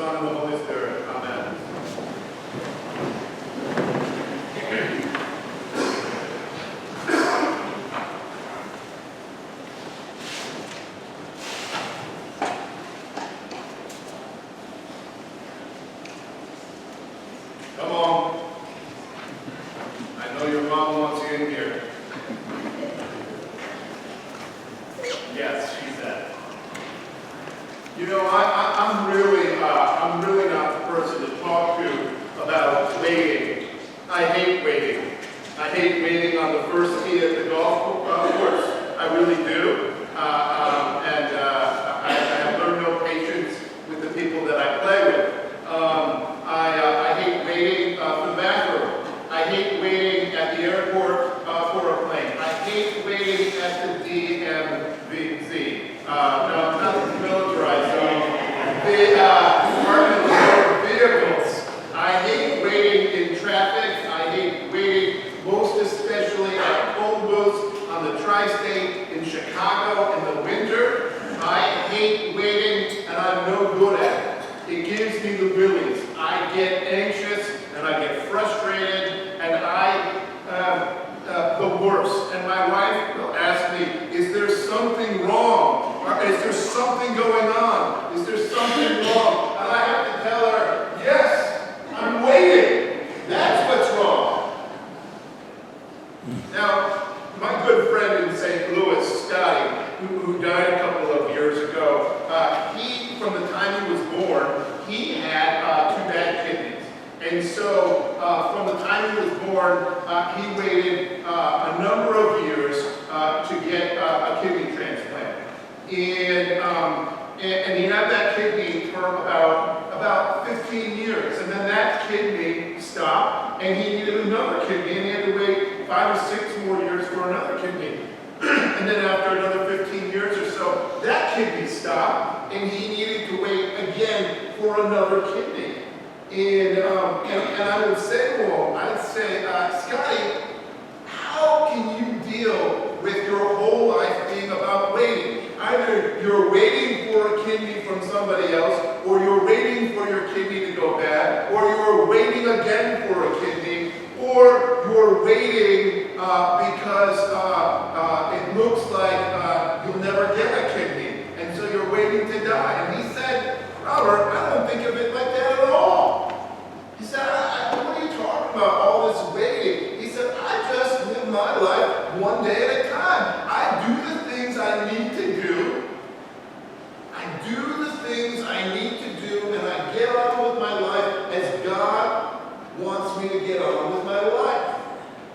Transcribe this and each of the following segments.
Son, and the Holy Spirit. Amen. Come on. I know your mom wants you in here. Yes, she said. You know, I'm really not the person to talk to about waiting. I hate waiting. I hate waiting on the first tee at the golf course. I really do. I have learned no patience with the people that I play with. I hate waiting for the bathroom. I hate waiting at the airport for a plane. I hate waiting at the DMV. No, not the militarized zone. The Department of Motor Vehicles. I hate waiting in traffic. I hate waiting most especially at phone booths on the tri-state in Chicago in the winter. I hate waiting, and I'm no good at it. It gives me the willies. I get anxious, and I get frustrated, and the worst. And my wife will ask me, is there something wrong? Or is there something going on? Is there something wrong? And I have to tell her, yes, I'm waiting. That's what's wrong. Now, my good friend in St. Louis, Scotty, who died a couple of years ago, from the time he was born, he had 2 bad kidneys. And so, from the time he was born, he waited a number of years to get a kidney transplant. And he had that kidney for about 15 years. And then that kidney stopped, and he needed another kidney, and he had to wait 5 or 6 more years for another kidney. And then after another 15 years or so, that kidney stopped, and he needed to wait again for another kidney. And I would say to him, I'd say, Scotty, how can you deal with your whole life being about waiting? Either you're waiting for a kidney from somebody else, or you're waiting for your kidney to go bad, or you're waiting again for a kidney, or you're waiting because it looks like you'll never get a kidney, and so you're waiting to die. And he said, Robert, I don't think of it like that at all. He said, what are you talking about, all this waiting? He said, I just live my life one day at a time. I do the things I need to do. I do the things I need to do, and I get on with my life as God wants me to get on with my life.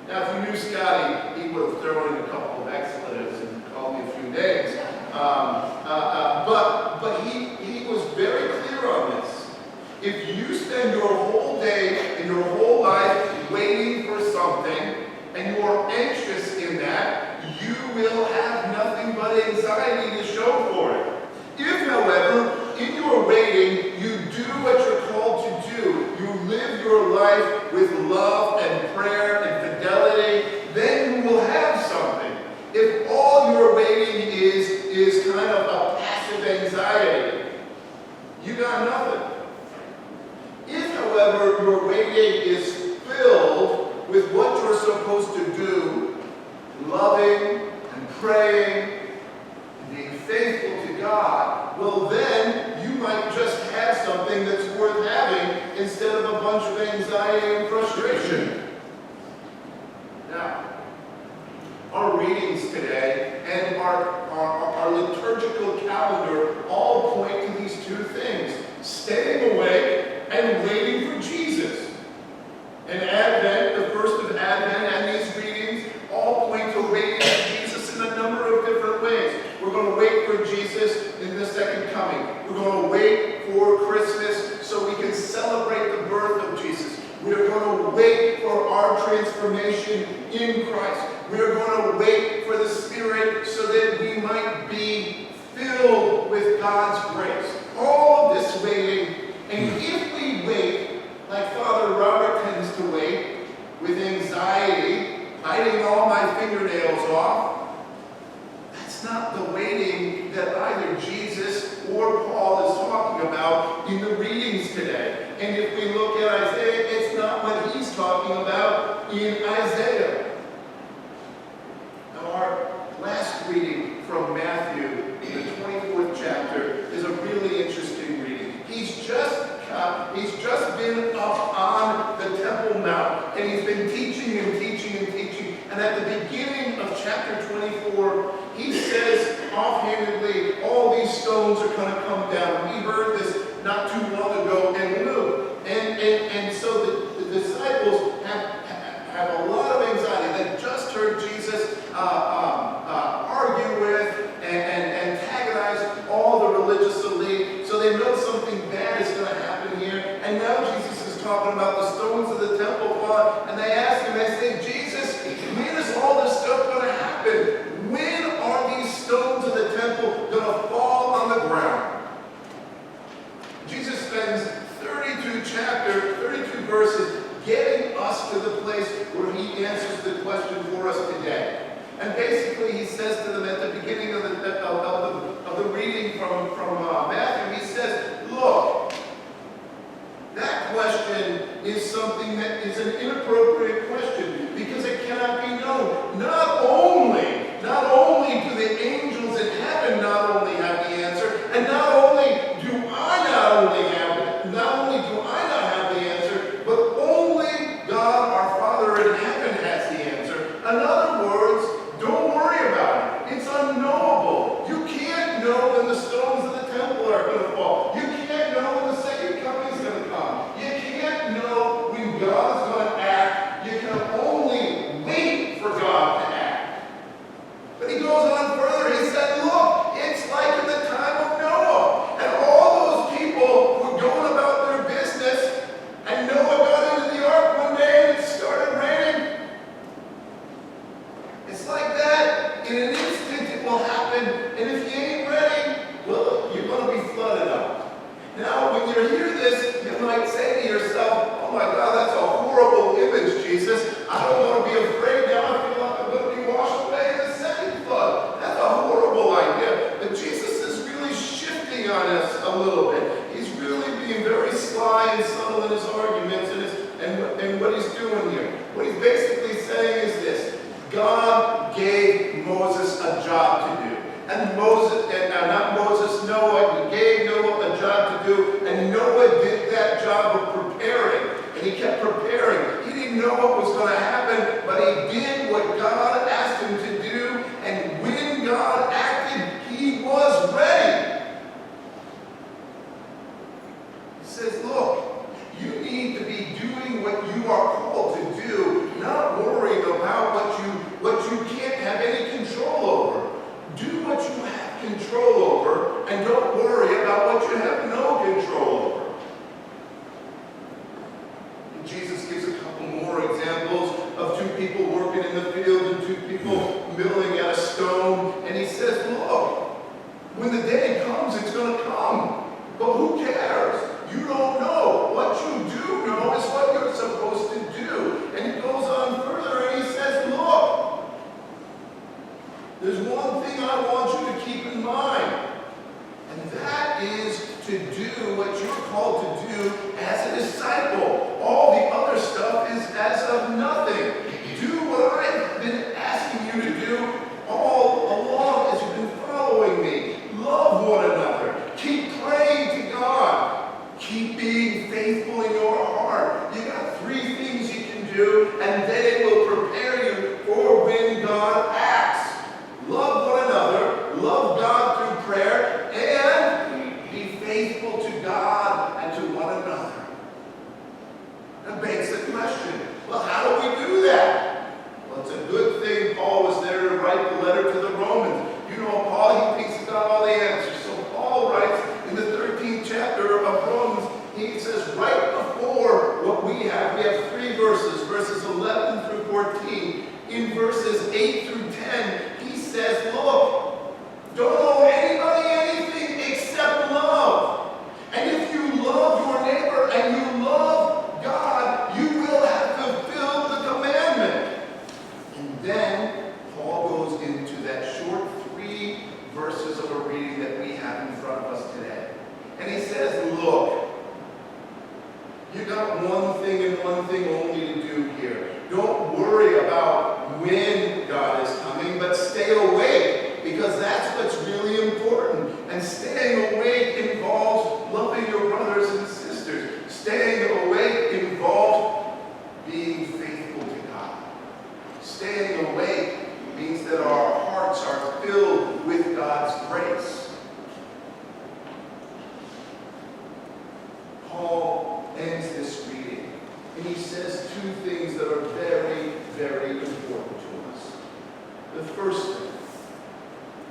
Now, if you knew Scotty, he would have thrown in a couple of expletives and called me a few names. But he was very clear on this. If you spend your whole day and your whole life waiting for something, and you are anxious in that, you will have nothing but anxiety to show for it. If, however, in your waiting, you do what you're called to do, you live your life with love and prayer and fidelity, then you will have something. If all your waiting is kind of a passive anxiety, you got nothing. If, however, your waiting is filled with what you're supposed to do, loving and praying and being faithful to God, well then you might just have something that's worth having instead of a bunch of anxiety and frustration. Now, our readings today and our liturgical calendar all point to these two things: staying awake and waiting for Jesus. And Advent, the first of Advent, and these readings all point to waiting for Jesus in a number of different ways. We're going to wait for Jesus in the second coming. We're going to wait for Christmas so we can celebrate the birth of Jesus. We're going to wait for our transformation in Christ. We're going to wait for the Spirit so that we might be filled with God's grace. All of this waiting, and if we wait, like Father Robert tends to wait, with anxiety, biting all my fingernails off, that's not the waiting that either Jesus or Paul is talking about in the readings in Isaiah. Now our last reading from Matthew, the 24th chapter, is a really interesting reading. He's just been up on the Temple Mount, and he's been teaching and teaching and teaching. And at the beginning of chapter 24, he says offhandedly, all these stones are going to come down. We heard this not too long ago in Luke. And so the disciples have a lot of anxiety. They just heard Jesus argue with and antagonize all the religious elite. So they know something bad is going to happen here. And now Jesus is talking about the stones of the temple fall. And they ask him, they say, Jesus, when is all this stuff going to happen? When are these stones of the temple going to fall on the ground? Jesus spends 32 verses getting us to the place where he answers the question for us today. And basically he says to them at the beginning of the reading from Matthew, he says, look, that question is something that is an inappropriate question because it cannot be known. Not only do the angels in heaven not only have the answer, and not only do I not have the answer, but only God our Father in heaven has the answer. In other words, don't worry about it. It's unknowable. You can't know when the stones of the temple are going to fall. You can't know when the second coming is going to come. You can't know when God is going to act. You can only wait for God to act. But he goes on further. He said, look, it's like in the time of Noah. And all those people were going about their business, and Noah got into the ark one day and it started raining. It's like that. In an instant it will happen. And if you ain't ready, well, you're going to be flooded out. Now, when you hear this, you might say to yourself, oh my God, that's a horrible image, Jesus. I don't want to be afraid now. I feel like I'm going to be washed away in the second flood. That's a horrible idea. But Jesus is really shifting on us a little bit. He's really being very sly and subtle in his arguments and what he's doing here. What he's basically saying is this. God gave Moses a job to do. And Noah, he gave Noah a job to do, and Noah did that job of preparing. And he kept preparing. He didn't know what was going to happen, but he did what God asked him to do, and when God acted, he was ready. He says, look, you need to be doing what you are called to do, not worrying about what you can't have any control over. Do what you have control over, and don't worry about what you have no control over. And Jesus gives a couple more examples of two people working in the field and two people milling at a stone. And he says, look, when the day comes, it's going to come. But who cares? You don't know. What you do know is what you're supposed to do. And he goes on further and he says, look, there's one thing I want you to keep in mind, and that is to do what you're called to do as a disciple. All the other stuff is as of nothing. Do what I've been asking you to do all along as you've been following me. Love one another. Keep praying to God. Keep being faithful in your heart. You got 3 things you can do, and then it will prepare you for when God acts. Love one another, love God through prayer, and be faithful to God and to one another. That begs the question, well, how do we do that? And staying awake involves loving your brothers and sisters. Staying awake involves being faithful to God. Staying awake means that our hearts are filled with God's grace. Paul ends this reading, and he says two things that are very, very important to us. The first thing,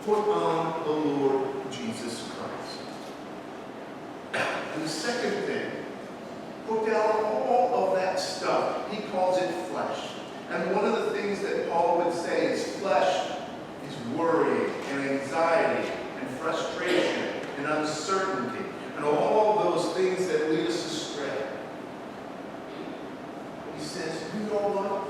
put on the Lord Jesus Christ. And the second thing, put down all of that stuff. He calls it flesh. And one of the things that Paul would say is flesh is worry and anxiety and frustration and uncertainty and all those things that lead us astray. He says, you know what?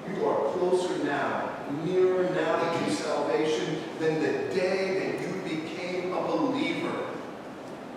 You are closer now, nearer now to your salvation than the day that you became a believer.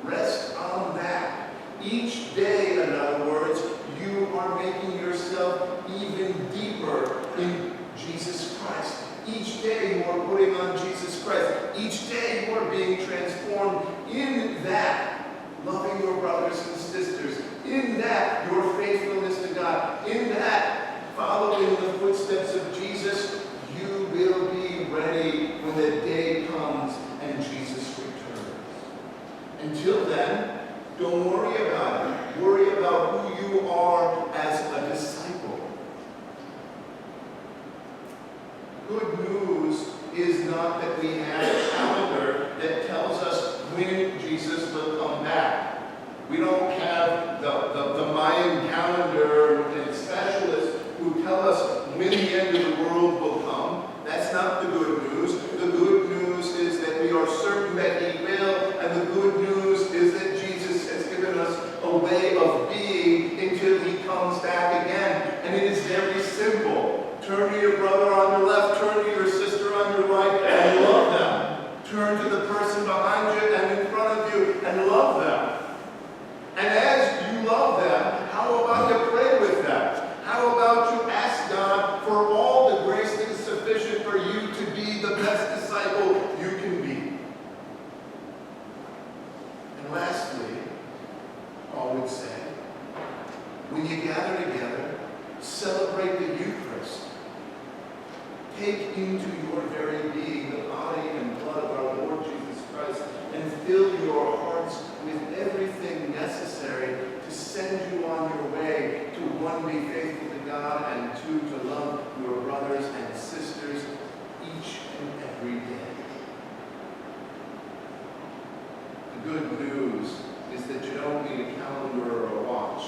Rest on that. Each day, in other words, you are making yourself even deeper in Jesus Christ. Each day you are putting on Jesus Christ. Each day you are being transformed in that, loving your brothers and sisters. In that, your faithfulness to God. In that, following the footsteps of Jesus, you will be ready when the day comes and Jesus returns. Until then, don't worry about it. Worry about who you are as a disciple. Good news is not that we have a calendar that tells us when Jesus will come back. We don't have the Mayan calendar and specialists who tell us when the end of the world will come. That's not the good news. The good news is that we are certain that He will, and the good news is that Jesus has given us a way of being until He comes back again. And it is very simple. Turn to your brother on your left, turn to your sister on your right, and love them. Turn to the person behind you and in front of you and love them. And as you love them, how about you pray with them? How about you ask God for all the grace that is sufficient for you to be the best disciple you can be? And lastly, Paul would say, when you gather together, celebrate the Eucharist. Take into your very being the body and blood of our Lord Jesus Christ and fill your hearts with everything necessary to send you on your way to, one, be faithful to God, and two, to love your brothers and sisters each and every day. The good news is that you don't need a calendar or a watch.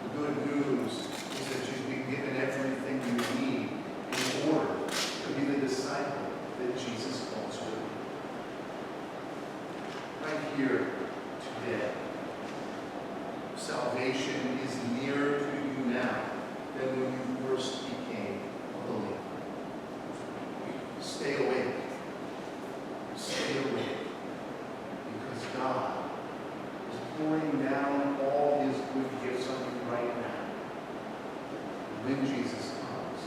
The good news is that you've been given everything you need in order to be the disciple that Jesus calls you. Right here today, salvation is nearer to you now than when you first became a believer. Stay awake. Stay awake. Because God is pouring down all His good gifts on you right now. When Jesus comes,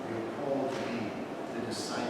we are called to be the disciples